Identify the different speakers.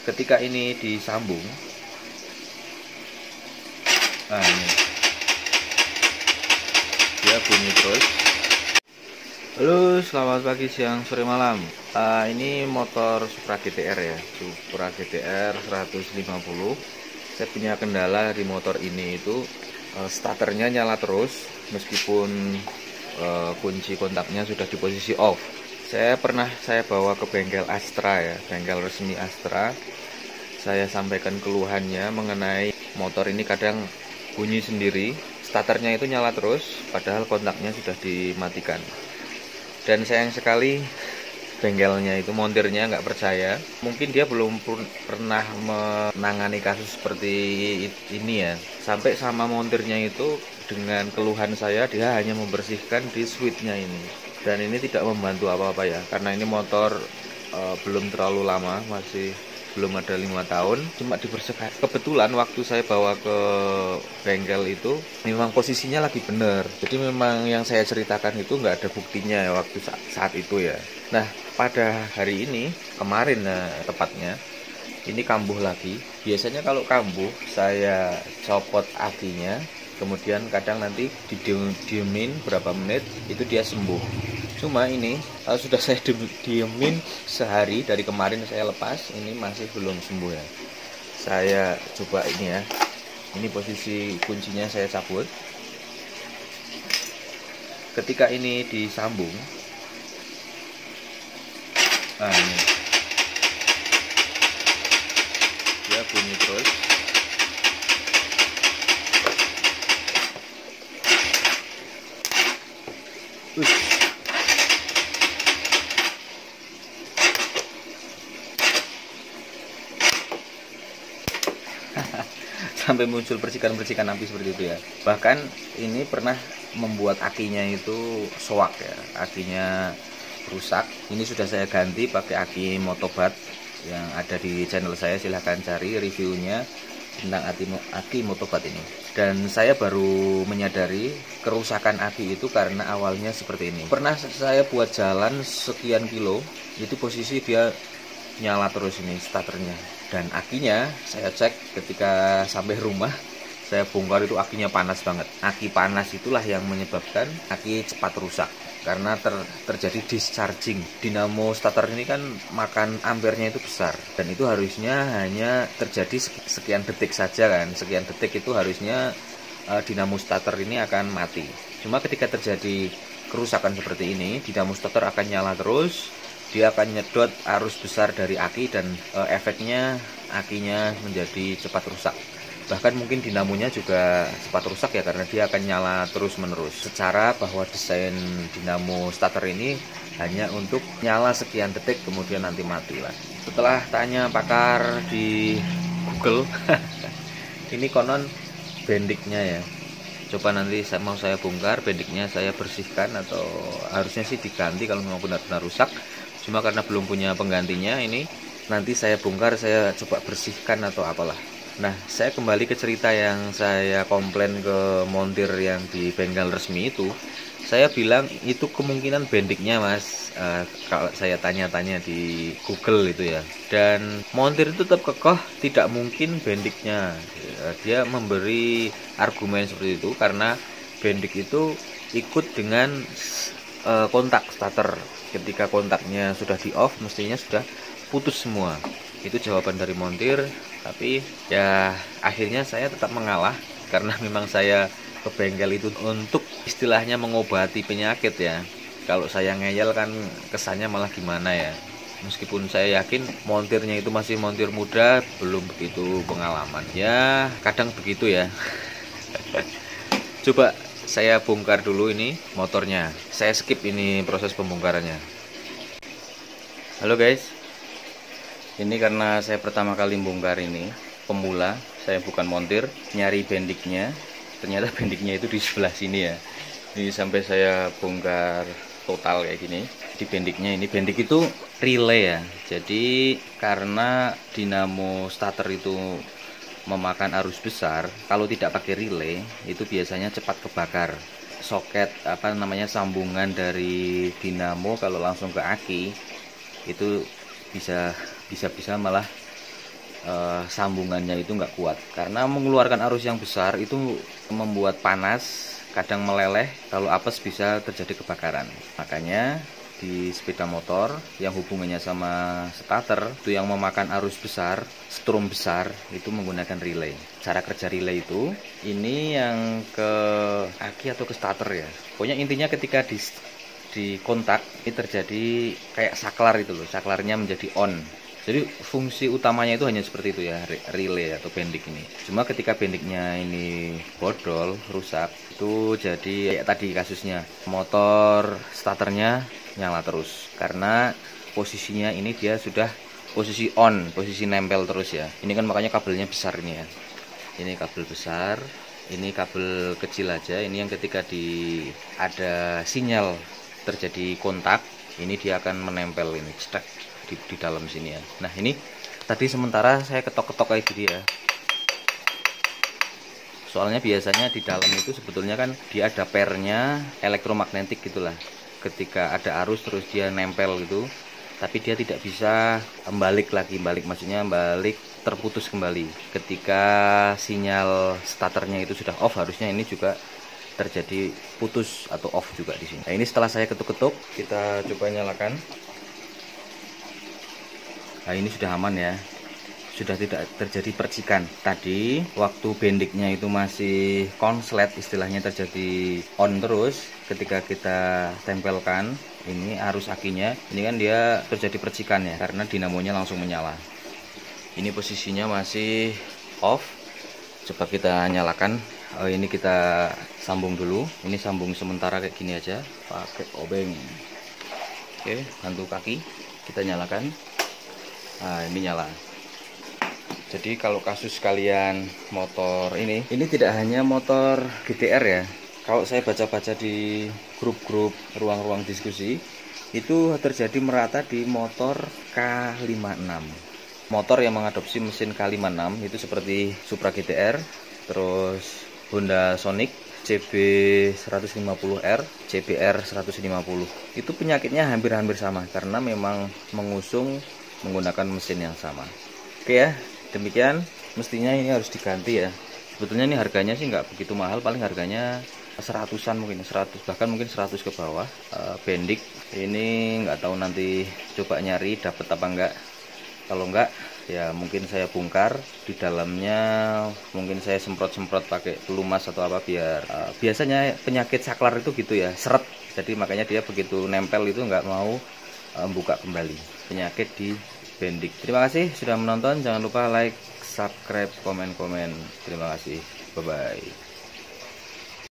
Speaker 1: Ketika ini disambung, nah ini dia bunyi terus. Halo, selamat pagi, siang, sore, malam. Ini motor Supra GTR ya, Supra GTR 150. Saya punya kendala di motor ini itu starternya nyala terus meskipun kunci kontaknya sudah di posisi off. Saya bawa ke bengkel Astra ya, bengkel resmi Astra. Saya sampaikan keluhannya mengenai motor ini kadang bunyi sendiri, starternya itu nyala terus padahal kontaknya sudah dimatikan. Dan sayang sekali bengkelnya itu, montirnya nggak percaya. Mungkin dia belum pernah menangani kasus seperti ini ya. Sampai sama montirnya itu dengan keluhan saya, dia hanya membersihkan di switchnya ini. Dan ini tidak membantu apa-apa ya, karena ini motor belum terlalu lama, masih belum ada 5 tahun, cuma dibersihkan. Kebetulan waktu saya bawa ke bengkel itu memang posisinya lagi bener, jadi memang yang saya ceritakan itu nggak ada buktinya ya waktu saat itu ya. Nah, pada hari ini, kemarin tepatnya, ini kambuh lagi. Biasanya kalau kambuh saya copot akinya, kemudian kadang nanti didiemin berapa menit itu dia sembuh. Cuma ini sudah saya diemin sehari, dari kemarin saya lepas, ini masih belum sembuh ya. Saya coba ini ya, ini posisi kuncinya saya cabut. Ketika ini disambung, nah ini dia bunyi terus. Sampai muncul percikan-percikan api seperti itu ya. Bahkan ini pernah membuat akinya itu soak ya, akinya rusak. Ini sudah saya ganti pakai aki Motobat yang ada di channel saya, silahkan cari reviewnya tentang aki Motobat ini. Dan saya baru menyadari kerusakan aki itu karena awalnya seperti ini. Pernah saya buat jalan sekian kilo, itu posisi dia nyala terus ini starternya. Dan akinya saya cek ketika sampai rumah, saya bongkar itu akinya panas banget. Aki panas itulah yang menyebabkan aki cepat rusak, karena terjadi discharging. Dinamo starter ini kan makan ampernya itu besar, dan itu harusnya hanya terjadi sekian detik saja kan. Sekian detik itu harusnya dinamo starter ini akan mati. Cuma ketika terjadi kerusakan seperti ini, dinamo starter akan nyala terus. Dia akan nyedot arus besar dari aki dan efeknya akinya menjadi cepat rusak. Bahkan mungkin dinamonya juga cepat rusak ya, karena dia akan nyala terus menerus. Secara bahwa desain dinamo starter ini hanya untuk nyala sekian detik kemudian nanti mati lah. Setelah tanya pakar di Google, ini konon bendiknya ya. Coba nanti mau saya bongkar, bendiknya saya bersihkan, atau harusnya sih diganti kalau memang benar-benar rusak. Cuma karena belum punya penggantinya, ini nanti saya bongkar, saya coba bersihkan atau apalah. Nah, saya kembali ke cerita yang saya komplain ke montir yang di bengkel resmi itu. Saya bilang itu kemungkinan bendiknya mas, kalau saya tanya-tanya di Google itu ya. Dan montir itu tetap kekeh tidak mungkin bendiknya. Dia memberi argumen seperti itu karena bendik itu ikut dengan kontak starter. Ketika kontaknya sudah di off, mestinya sudah putus semua. Itu jawaban dari montir. Tapi ya akhirnya saya tetap mengalah, karena memang saya ke bengkel itu untuk istilahnya mengobati penyakit ya. Kalau saya ngeyel kan kesannya malah gimana ya. Meskipun saya yakin montirnya itu masih montir muda, belum begitu pengalaman. Ya kadang begitu ya. Coba saya bongkar dulu ini motornya. Saya skip ini proses pembongkarannya. Halo guys, ini karena saya pertama kali bongkar ini, pemula, saya bukan montir, nyari bendiknya. Ternyata bendiknya itu di sebelah sini ya. Ini sampai saya bongkar total kayak gini. Di bendiknya ini, bendik itu relay ya. Jadi karena dinamo starter itu memakan arus besar, kalau tidak pakai relay itu biasanya cepat kebakar. Soket sambungan dari dinamo kalau langsung ke aki itu bisa malah sambungannya itu nggak kuat, karena mengeluarkan arus yang besar itu membuat panas, kadang meleleh, kalau apes bisa terjadi kebakaran. Makanya di sepeda motor yang hubungannya sama starter itu yang memakan arus besar, strom besar, itu menggunakan relay. Cara kerja relay itu, ini yang ke aki atau ke starter ya. Pokoknya intinya ketika di kontak ini terjadi kayak saklar itu loh, saklarnya menjadi on. Jadi fungsi utamanya itu hanya seperti itu ya, relay atau bendik ini. Cuma ketika bendiknya ini bodol, rusak, itu jadi kayak tadi kasusnya, motor starternya nyala terus. Karena posisinya ini dia sudah posisi on, posisi nempel terus ya. Ini kan makanya kabelnya besar ini ya. Ini kabel besar, ini kabel kecil aja. Ini yang ketika ada sinyal terjadi kontak, ini dia akan menempel ini, cetak di dalam sini ya. Nah ini tadi sementara saya ketok-ketok kayak gini ya, soalnya biasanya di dalam itu sebetulnya kan dia ada pernya elektromagnetik gitulah. Ketika ada arus terus dia nempel gitu, tapi dia tidak bisa balik lagi, maksudnya balik terputus kembali. Ketika sinyal starternya itu sudah off, harusnya ini juga terjadi putus atau off juga di sini. Nah ini setelah saya ketuk-ketuk, kita coba nyalakan. Nah ini sudah aman ya, sudah tidak terjadi percikan. Tadi waktu bendiknya itu masih konslet, istilahnya terjadi on terus, ketika kita tempelkan ini arus akinya, ini kan dia terjadi percikan ya, karena dinamonya langsung menyala. Ini posisinya masih off, coba kita nyalakan. Ini kita sambung dulu, ini sambung sementara kayak gini aja pakai obeng. Oke, bantu kaki kita nyalakan. Nah ini nyala. Jadi kalau kasus kalian motor ini tidak hanya motor GTR ya. Kalau saya baca-baca di grup-grup ruang-ruang diskusi, itu terjadi merata di motor K56. Motor yang mengadopsi mesin K56 itu seperti Supra GTR, terus Honda Sonic CB150R, CBR 150. Itu penyakitnya hampir-hampir sama, karena memang mengusung menggunakan mesin yang sama. Oke ya, demikian. Mestinya ini harus diganti ya. Sebetulnya ini harganya sih nggak begitu mahal, paling harganya 100-an mungkin, 100 bahkan mungkin 100 ke bawah. Bendik ini nggak tahu nanti coba nyari dapat apa enggak. Kalau enggak ya mungkin saya bongkar di dalamnya, mungkin saya semprot-semprot pakai pelumas atau apa, biar biasanya penyakit saklar itu gitu ya, seret. Jadi makanya dia begitu nempel itu nggak mau buka kembali, penyakit di bendik. Terima kasih sudah menonton, jangan lupa like, subscribe, komen. Terima kasih, bye bye.